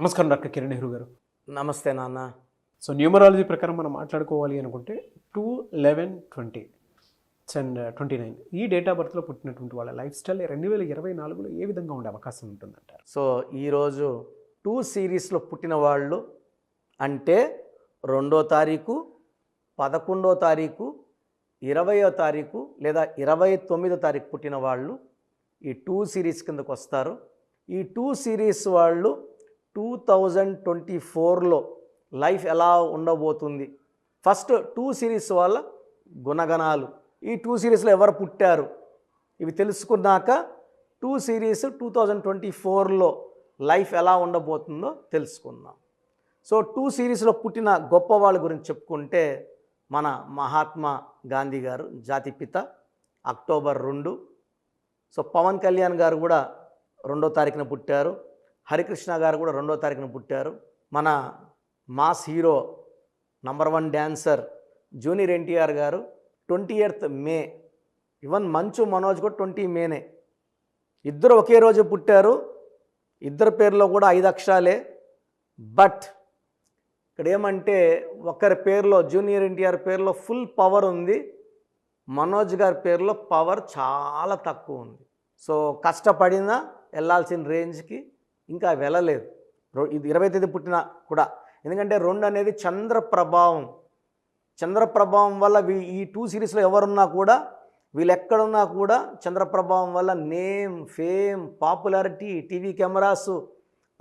నమస్కారం డాక్టర్ కిరణ్ నెహ్రూ గారు. నమస్తే నాన్న. సో న్యూమరాలజీ ప్రకారం మనం మాట్లాడుకోవాలి అనుకుంటే 2/11/20 అండ్ 29 ఈ డేట్ ఆఫ్ బర్త్లో పుట్టినటువంటి వాళ్ళ లైఫ్ స్టైల్ 2024లో ఏ విధంగా ఉండే అవకాశం ఉంటుందంటారు? సో ఈరోజు 2 సిరీస్లో పుట్టిన వాళ్ళు అంటే 2వ తారీఖు, 11వ తారీఖు, 20వ తారీఖు లేదా 29వ తారీఖు పుట్టిన వాళ్ళు ఈ 2 సిరీస్ కిందకు వస్తారు. ఈ 2 సిరీస్ వాళ్ళు 2024లో లైఫ్ ఎలా ఉండబోతుంది, ఫస్ట్ 2 సిరీస్ వాళ్ళ గుణగణాలు, ఈ 2 సిరీస్లో ఎవరు పుట్టారు ఇవి తెలుసుకున్నాక 2 సిరీస్ 2024లో లైఫ్ ఎలా ఉండబోతుందో తెలుసుకుందాం. సో 2 సిరీస్లో పుట్టిన గొప్ప వాళ్ళ గురించి చెప్పుకుంటే మన మహాత్మా గాంధీ గారు జాతిపిత, అక్టోబర్ 2. సో పవన్ కళ్యాణ్ గారు కూడా 2వ తారీఖున పుట్టారు. హరికృష్ణ గారు కూడా 2వ తారీఖున పుట్టారు. మన mass hero number 1 dancer junior NTR గారు 28th మే. ఈవెన్ మంచు మనోజ్ కూడా 20 మేనే. ఇద్దరు ఒకే రోజు పుట్టారు. ఇద్దరు పేర్లో కూడా 5 అక్షరాలే. బట్ ఇక్కడ ఏమంటే ఒకరి పేరులో జూనియర్ ఎన్టీఆర్ పేరులో ఫుల్ పవర్ ఉంది, మనోజ్ గారి పేరులో పవర్ చాలా తక్కువ ఉంది. సో కష్టపడినా వెళ్ళాల్సిన రేంజ్కి ఇంకా వెళ్ళలేదు. ఇది 20వ తేదీ పుట్టిన కూడా, ఎందుకంటే 2 అనేది చంద్ర ప్రభావం. చంద్ర ప్రభావం వల్ల ఈ 2 సిరీస్లో ఎవరున్నా కూడా, వీళ్ళు ఎక్కడున్నా కూడా చంద్ర ప్రభావం వల్ల name, fame, popularity, TV cameras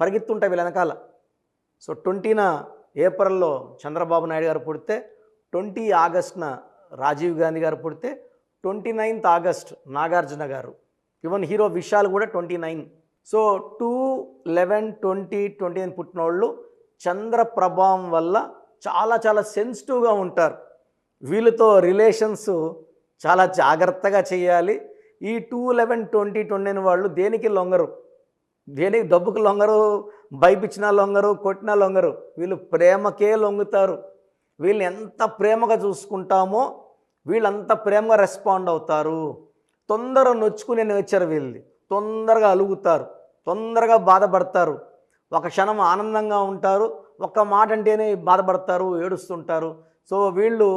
పరిగెత్తుంటాయి వీళ్ళ వెనకాల. సో 20న ఏప్రిల్లో చంద్రబాబు నాయుడు గారు పుడితే, 20 ఆగస్టున రాజీవ్ గాంధీ గారు పుడితే, 29th ఆగస్ట్ నాగార్జున గారు, ఈవెన్ హీరో విశాల్ కూడా 29. సో 2/11/2029 పుట్టిన వాళ్ళు చంద్ర ప్రభావం వల్ల చాలా చాలా సెన్సిటివ్గా ఉంటారు. వీళ్ళతో రిలేషన్స్ చాలా జాగ్రత్తగా చేయాలి. ఈ 2/11/2029 వాళ్ళు దేనికి లొంగరు, దేనికి డబ్బుకు లొంగరు, భయపించినా లొంగరు, కొట్టినా లొంగరు. వీళ్ళు ప్రేమకే లొంగుతారు. వీళ్ళని ఎంత ప్రేమగా చూసుకుంటామో వీళ్ళంత ప్రేమగా రెస్పాండ్ అవుతారు. తొందరగా నొచ్చుకునే నేచర్ వీళ్ళది. తొందరగా అలుగుతారు, తొందరగా బాధపడతారు. ఒక క్షణం ఆనందంగా ఉంటారు, ఒక్క మాట అంటేనే బాధపడతారు, ఏడుస్తుంటారు. సో వీళ్ళు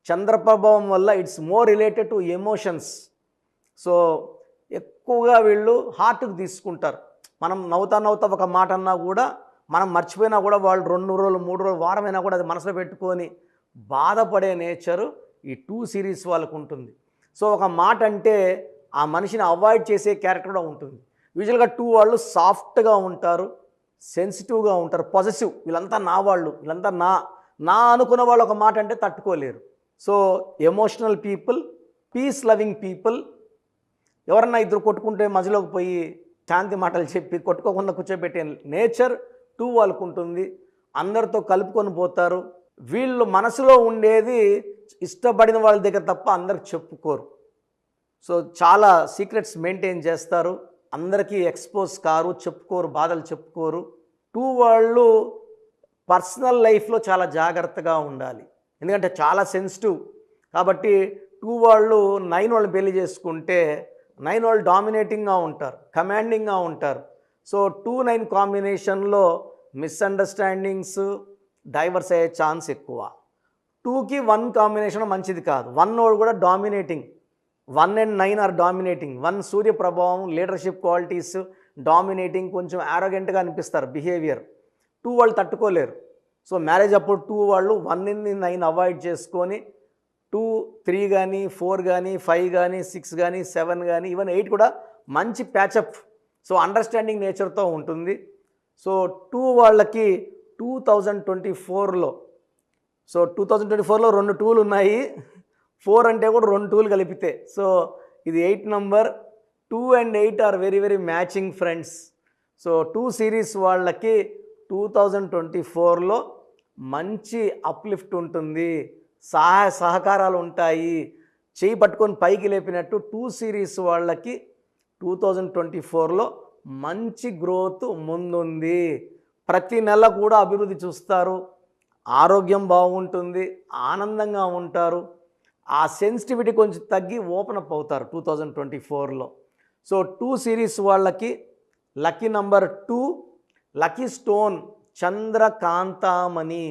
చంద్రప్రభావం వల్ల it's more related to emotions. So ఎక్కువగా వీళ్ళు హార్ట్కి తీసుకుంటారు. మనం నవ్వుతా ఒక మాట అన్నా కూడా, మనం మర్చిపోయినా కూడా వాళ్ళు 2 రోజులు 3 రోజులు వారమైనా కూడా అది మనసులో పెట్టుకొని బాధపడే నేచరు ఈ 2 సిరీస్ వాళ్ళకు ఉంటుంది. సో ఒక మాట అంటే ఆ మనిషిని అవాయిడ్ చేసే క్యారెక్టర్ కూడా ఉంటుంది. యూజువల్గా 2 వాళ్ళు సాఫ్ట్గా ఉంటారు, సెన్సిటివ్గా ఉంటారు, పాజిటివ్. వీళ్ళంతా నా వాళ్ళు, వీళ్ళంతా నా అనుకున్న వాళ్ళు ఒక మాట అంటే తట్టుకోలేరు. So emotional people, peace loving people. ఎవరన్నా ఇద్దరు కొట్టుకుంటే మధ్యలోకి పోయి శాంతి మాటలు చెప్పి కొట్టుకోకుండా కూర్చోబెట్టే నేచర్ 2 వాళ్ళకు ఉంటుంది. అందరితో కలుపుకొని పోతారు. వీళ్ళు మనసులో ఉండేది ఇష్టపడిన వాళ్ళ దగ్గర తప్ప అందరికి చెప్పుకోరు. సో చాలా సీక్రెట్స్ మెయింటైన్ చేస్తారు, అందరికీ ఎక్స్పోజ్ కారు, చెప్పుకోరు, బాధలు చెప్పుకోరు. 2 వాళ్ళు పర్సనల్ లైఫ్లో చాలా జాగ్రత్తగా ఉండాలి, ఎందుకంటే చాలా సెన్సిటివ్. కాబట్టి 2 వాళ్ళు 9 వాళ్ళు పెళ్లి చేసుకుంటే 9 వాళ్ళు డామినేటింగ్గా ఉంటారు, కమాండింగ్గా ఉంటారు. సో 2-9 కాంబినేషన్లో మిస్అండర్స్టాండింగ్స్, డైవర్స్ అయ్యే ఛాన్స్ ఎక్కువ. 2కి 1 కాంబినేషన్ మంచిది కాదు. 1 వాడు కూడా డామినేటింగ్. 1 and 9 are dominating. 1 సూర్య ప్రభావం, లీడర్షిప్ క్వాలిటీస్, డామినేటింగ్, కొంచెం యారోగెంట్గా అనిపిస్తారు బిహేవియర్. 2 వాళ్ళు తట్టుకోలేరు. సో మ్యారేజ్ అప్పుడు 2 వాళ్ళు 1-9 అవాయిడ్ చేసుకొని 2, 3 కానీ, 4 కానీ, 5 కానీ, 6 కానీ, 7 కానీ, ఈవెన్ 8 కూడా మంచి ప్యాచప్. సో అండర్స్టాండింగ్ నేచర్తో ఉంటుంది. సో 2 వాళ్ళకి 2024లో, సో 2024లో 2 2లు ఉన్నాయి. 4 అంటే కూడా 2 2లు కలిపితే, సో ఇది 8 number. 2 and 8 are very very matching friends. So 2 series వాళ్ళకి 2024లో మంచి అప్లిఫ్ట్ ఉంటుంది, సహాయ సహకారాలు ఉంటాయి. చేయి పట్టుకొని పైకి లేపినట్టు 2 సిరీస్ వాళ్ళకి 2024లో మంచి గ్రోత్ ముందుంది. ప్రతి నెల కూడా అభివృద్ధి చూస్తారు, ఆరోగ్యం బాగుంటుంది, ఆనందంగా ఉంటారు. ఆ సెన్సిటివిటీ కొంచెం తగ్గి ఓపెన్ అప్ అవుతారు 2024లో. సో 2 సిరీస్ వాళ్ళకి లక్కీ నంబర్ 2, లక్కీ స్టోన్ చంద్రకాంతామణి,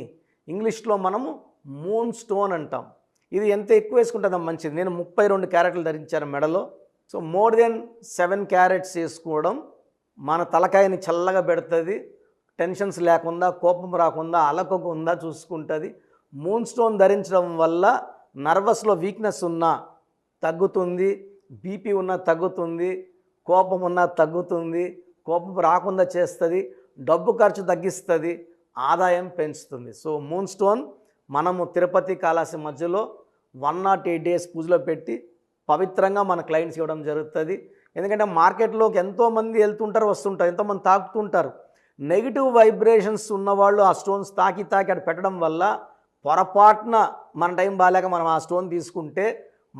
ఇంగ్లీష్లో మనము మూన్ స్టోన్ అంటాం. ఇది ఎంత ఎక్కువ వేసుకుంటుందో మంచిది. నేను 32 క్యారెట్లు ధరించాను మెడలో. సో మోర్ దెన్ 7 క్యారెట్స్ వేసుకోవడం మన తలకాయని చల్లగా పెడుతుంది, టెన్షన్స్ లేకుండా, కోపం రాకుండా, అలకకుండా చూసుకుంటుంది. మూన్ స్టోన్ ధరించడం వల్ల నర్వస్లో వీక్నెస్ ఉన్నా తగ్గుతుంది, బీపీ ఉన్నా తగ్గుతుంది, కోపం ఉన్నా తగ్గుతుంది, కోపం రాకుండా చేస్తుంది, డబ్బు ఖర్చు తగ్గిస్తుంది, ఆదాయం పెంచుతుంది. సో మూన్ స్టోన్ మనము తిరుపతి కాళహస్తి మధ్యలో 108 డేస్ పూజలో పెట్టి పవిత్రంగా మన క్లయింట్స్ ఇవ్వడం జరుగుతుంది. ఎందుకంటే మార్కెట్లోకి ఎంతోమంది వెళ్తుంటారు, వస్తుంటారు, ఎంతోమంది తాకుతుంటారు. నెగిటివ్ వైబ్రేషన్స్ ఉన్నవాళ్ళు ఆ స్టోన్స్ తాకి అక్కడ పెట్టడం వల్ల పొరపాటున మన టైం బాగాలేక మనం ఆ స్టోన్ తీసుకుంటే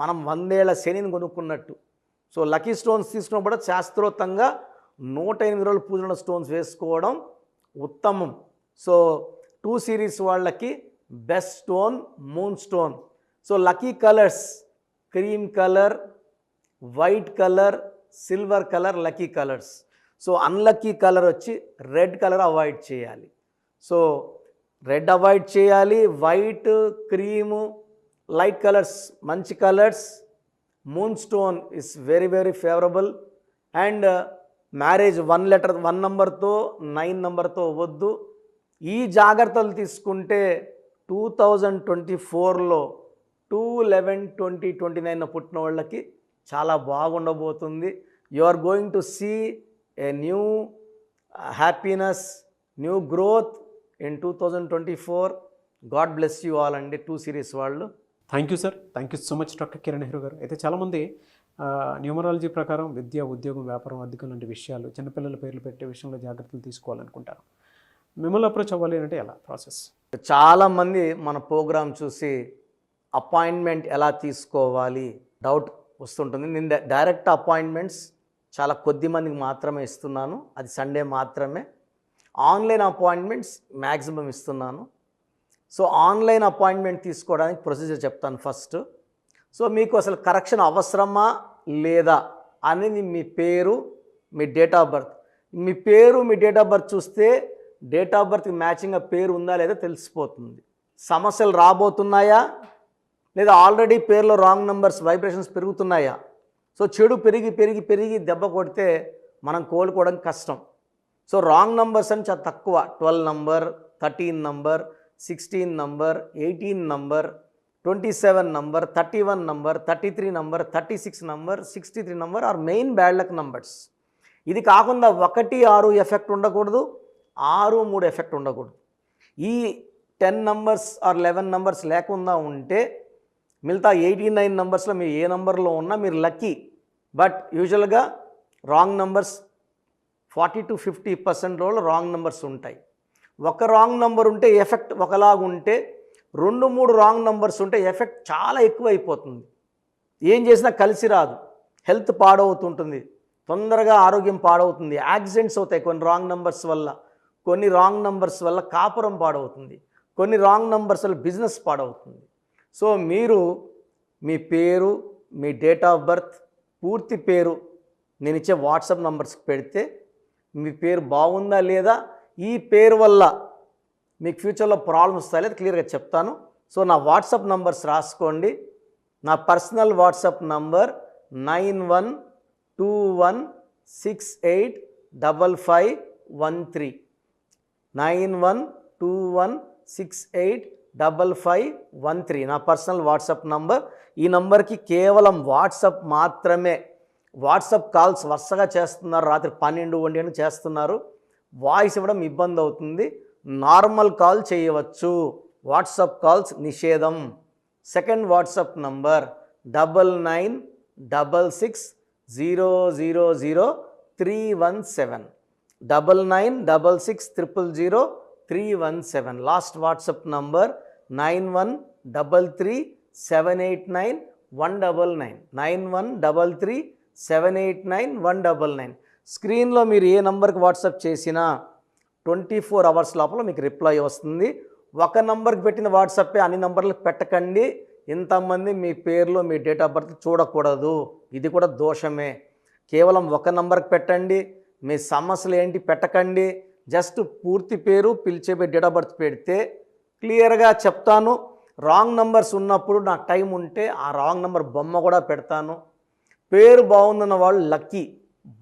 మనం 100 ఏళ్ల శనిని కొనుక్కున్నట్టు. సో లక్కీ స్టోన్స్ తీసుకున్నప్పుడు శాస్త్రోక్తంగా 108 రోజులు పూజలో స్టోన్స్ వేసుకోవడం ఉత్తమం. సో 2 సిరీస్ వాళ్ళకి best stone moon stone. So lucky colours cream colour, white colour, silver colour lucky colours. So unlucky colour వచ్చి రెడ్ కలర్ అవాయిడ్ చేయాలి. సో రెడ్ అవాయిడ్ చేయాలి, వైట్, క్రీము, లైట్ కలర్స్ మంచి colours. Moon stone is very very favourable. And marriage 1 నెంబర్తో 9 నెంబర్తో వద్దు. ఈ జాగ్రత్తలు తీసుకుంటే 2024లో 2/11/2029 పుట్టిన వాళ్ళకి చాలా బాగుండబోతుంది. You are going to see a new happiness, new growth in 2024. God bless you all అండి 2 సిరీస్ వాళ్ళు. Thank you sir, thank you so much doctor Kiran Nehru గారు. అయితే చాలామంది న్యూమరాలజీ ప్రకారం విద్య, ఉద్యోగం, వ్యాపారం, అధికం లాంటి విషయాలు, చిన్నపిల్లల పేర్లు పెట్టే విషయంలో జాగ్రత్తలు తీసుకోవాలనుకుంటారు. మిమ్మల్ని అప్రోచ్ అవ్వాలి అంటే ఎలా ప్రాసెస్? చాలామంది మన ప్రోగ్రామ్ చూసి అపాయింట్మెంట్ ఎలా తీసుకోవాలి డౌట్ వస్తుంటుంది. నేను డైరెక్ట్ అపాయింట్మెంట్స్ చాలా కొద్ది మందికి మాత్రమే ఇస్తున్నాను, అది సండే మాత్రమే. ఆన్లైన్ అపాయింట్మెంట్స్ మ్యాక్సిమం ఇస్తున్నాను. సో ఆన్లైన్ అపాయింట్మెంట్ తీసుకోవడానికి ప్రొసీజర్ చెప్తాను ఫస్ట్. సో మీకు అసలు కరెక్షన్ అవసరమా లేదా అనేది మీ పేరు, మీ డేట్ ఆఫ్ బర్త్. మీ పేరు, మీ డేట్ ఆఫ్ బర్త్ చూస్తే డేట్ ఆఫ్ బర్త్కి మ్యాచింగ్గా పేరు ఉందా లేదా తెలిసిపోతుంది. సమస్యలు రాబోతున్నాయా లేదా ఆల్రెడీ పేరులో రాంగ్ నెంబర్స్ వైబ్రేషన్స్ పెరుగుతున్నాయా? సో చెడు పెరిగి పెరిగి పెరిగి దెబ్బ కొడితే మనం కోలుకోవడం కష్టం. సో రాంగ్ నెంబర్స్ అని చాలా తక్కువ. 12 number, 13 number, 16 number, 18 number, 27 number, 31 number, 33 number, 36 number, 63 number are main bad luck numbers. ఇది కాకుండా 1, 6 ఎఫెక్ట్ ఉండకూడదు, 6, 3 ఎఫెక్ట్ ఉండకూడదు. ఈ 10 నంబర్స్ ఆర్ 11 నంబర్స్ లేకుండా ఉంటే మిగతా 89 నంబర్స్లో మీరు ఏ నంబర్లో ఉన్నా మీరు లక్కీ. బట్ యూజువల్గా రాంగ్ నంబర్స్ 40 to 50% రోజులు రాంగ్ నెంబర్స్ ఉంటాయి. ఒక రాంగ్ నెంబర్ ఉంటే ఎఫెక్ట్ ఒకలాగా ఉంటే 2, 3 రాంగ్ నెంబర్స్ ఉంటే ఎఫెక్ట్ చాలా ఎక్కువ అయిపోతుంది. ఏం చేసినా కలిసి రాదు, హెల్త్ పాడవుతుంటుంది, తొందరగా ఆరోగ్యం పాడవుతుంది, యాక్సిడెంట్స్ అవుతాయి కొన్ని రాంగ్ నెంబర్స్ వల్ల. కొన్ని రాంగ్ నెంబర్స్ వల్ల కాపురం పాడవుతుంది, కొన్ని రాంగ్ నెంబర్స్ వల్ల బిజినెస్ పాడవుతుంది. సో మీరు మీ పేరు, మీ డేట్ ఆఫ్ బర్త్, పూర్తి పేరు నేను ఇచ్చే వాట్సాప్ నంబర్స్కి పెడితే మీ పేరు బాగుందా లేదా, ఈ పేరు వల్ల మీకు ఫ్యూచర్లో ప్రాబ్లమ్స్ వస్తాయి లేదా క్లియర్గా చెప్తాను. సో నా వాట్సాప్ నంబర్స్ రాసుకోండి. నా పర్సనల్ వాట్సాప్ నంబర్ 9121685513 9121685513 నా పర్సనల్ వాట్సాప్ నంబర్. ఈ నంబర్కి కేవలం వాట్సాప్ మాత్రమే. వాట్సాప్ కాల్స్ వరుసగా చేస్తున్నారు, రాత్రి 12, 1 చేస్తున్నారు, వాయిస్ ఇవ్వడం ఇబ్బంది అవుతుంది. నార్మల్ కాల్ చేయవచ్చు, వాట్సాప్ కాల్స్ నిషేధం. Second WhatsApp number 9966000317 9966000317. Last WhatsApp number 9133789199 9133789199. స్క్రీన్లో మీరు ఏ నంబర్కి వాట్సాప్ చేసినా 24 అవర్స్ లోపల మీకు రిప్లై వస్తుంది. ఒక నంబర్కి పెట్టిన వాట్సాపే అన్ని నంబర్లకు పెట్టకండి. ఇంతమంది మీ పేర్లో మీ డేట్ ఆఫ్ బర్త్ చూడకూడదు, ఇది కూడా దోషమే. కేవలం ఒక నంబర్కి పెట్టండి. మీ సమస్యలు ఏంటి పెట్టకండి, జస్ట్ పూర్తి పేరు పిలిచే డేట్ ఆఫ్ బర్త్ పెడితే క్లియర్గా చెప్తాను. రాంగ్ నంబర్స్ ఉన్నప్పుడు నాకు టైం ఉంటే ఆ రాంగ్ నంబర్ బొమ్మ కూడా పెడతాను. పేరు బాగుందన్న వాళ్ళు లక్కీ,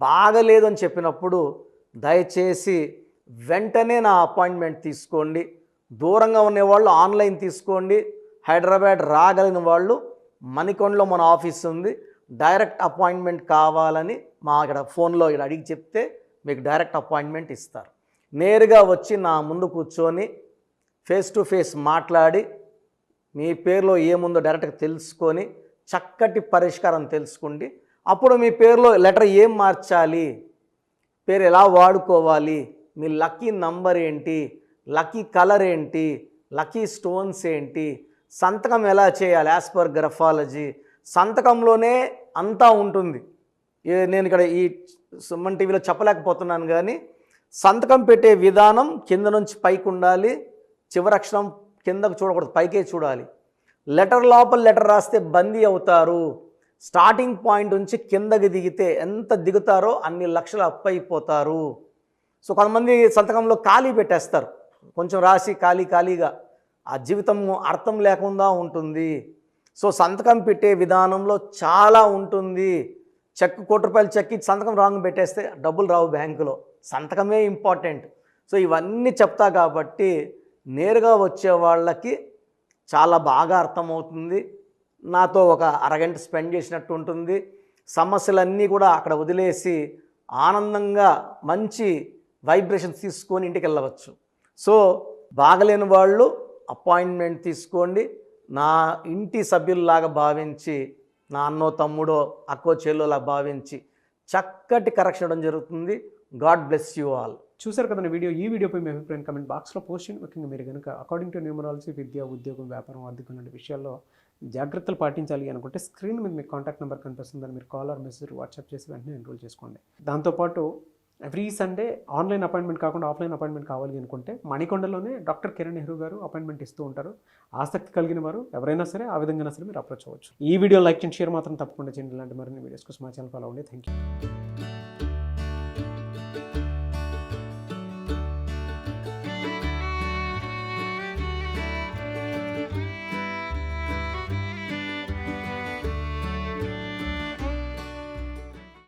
బాగలేదు అని చెప్పినప్పుడు దయచేసి వెంటనే నా అపాయింట్మెంట్ తీసుకోండి. దూరంగా ఉండేవాళ్ళు ఆన్లైన్ తీసుకోండి. హైదరాబాద్ రాగలిగిన వాళ్ళు మణికొండలో మన ఆఫీస్ ఉంది. డైరెక్ట్ అపాయింట్మెంట్ కావాలని మా ఇక్కడ ఫోన్లో ఇక్కడ అడిగి చెప్తే మీకు డైరెక్ట్ అపాయింట్మెంట్ ఇస్తారు. నేరుగా వచ్చి నా ముందు కూర్చొని ఫేస్ టు ఫేస్ మాట్లాడి మీ పేరులో ఏముందో డైరెక్ట్గా తెలుసుకొని చక్కటి పరిష్కారం తెలుసుకోండి. అప్పుడు మీ పేరులో లెటర్ ఏం మార్చాలి, పేరు ఎలా వాడుకోవాలి, మీ లక్కీ నంబర్ ఏంటి, లక్కీ కలర్ ఏంటి, లక్కీ స్టోన్స్ ఏంటి, సంతకం ఎలా చేయాలి యాజ్ పర్ గ్రఫాలజీ, సంతకంలోనే అంతా ఉంటుంది. నేను ఇక్కడ ఈ సుమన్ టీవీలో చెప్పలేకపోతున్నాను కానీ సంతకం పెట్టే విధానం కింద నుంచి పైకి ఉండాలి, చివరి అక్షరం కిందకు చూడకూడదు, పైకే చూడాలి. లెటర్ లోపల లెటర్ రాస్తే బందీ అవుతారు. స్టార్టింగ్ పాయింట్ నుంచి కిందకి దిగితే ఎంత దిగుతారో అన్ని లక్షలు అప్పైపోతారు. సో కొంతమంది సంతకంలో ఖాళీ పెట్టేస్తారు, కొంచెం రాసి ఖాళీగా ఆ జీవితం అర్థం లేకుండా ఉంటుంది. సో సంతకం పెట్టే విధానంలో చాలా ఉంటుంది. చెక్ ₹1 చెక్ ఇచ్చి సంతకం రాంగ్ పెట్టేస్తే డబ్బులు రావు బ్యాంకులో, సంతకమే ఇంపార్టెంట్. సో ఇవన్నీ చెప్తా కాబట్టి నేరుగా వచ్చే వాళ్ళకి చాలా బాగా అర్థమవుతుంది. నాతో ఒక అరగంట స్పెండ్ చేసినట్టు ఉంటుంది. సమస్యలన్నీ కూడా అక్కడ వదిలేసి ఆనందంగా మంచి వైబ్రేషన్స్ తీసుకొని ఇంటికి వెళ్ళవచ్చు. సో బాగలేని వాళ్ళు అపాయింట్మెంట్ తీసుకోండి. నా ఇంటి సభ్యుల్లాగా భావించి, నా అన్నో తమ్ముడో అక్కో చెల్లోలా భావించి చక్కటి కరెక్షన్ ఇవ్వడం జరుగుతుంది. God bless you all. చూసారు కదండి వీడియో. ఈ వీడియోపై మీ అభిప్రాయం కమెంట్ బాక్స్లో పోస్ట్ చేయండి. ముఖ్యంగా మీరు కనుక అకార్డింగ్ టు న్యూమరాలజీ విద్య, ఉద్యోగం, వ్యాపారం, ఆర్థికం లాంటి విషయాల్లో జాగ్రత్తలు పాటించాలి అనుకుంటే స్క్రీన్ మీద మీకు కాంటాక్ట్ నెంబర్ కనిపిస్తుందని మీరు కాల్ ఆర్ మెసేజ్ వాట్సాప్ చేసి వెంటనే ఎన్రోల్ చేసుకోండి. దాంతోపాటు ఎవ్రీ సండే ఆన్లైన్ అపాయింట్మెంట్ కాకుండా ఆఫ్లైన్ అపాయింట్మెంట్ కావాలి అనుకుంటే మణికొండలోనే డాక్టర్ కిరణ్ నెహ్రూ గారు అపాయింట్మెంట్ ఇస్తూ ఉంటారు. ఆసక్తి కలిగిన వారు ఎవరైనా సరే ఆ విధంగా సరే మీరు అప్రోచ్ అవ్వచ్చు. ఈ వీడియో లైక్ చేయండి, షేర్ మాత్రం తప్పకుండా చేయండి. ఇలాంటి మరిన్ని వీడియోస్ కోసం మా ఛానల్ ఫాలో అవ్వండి. Thank you.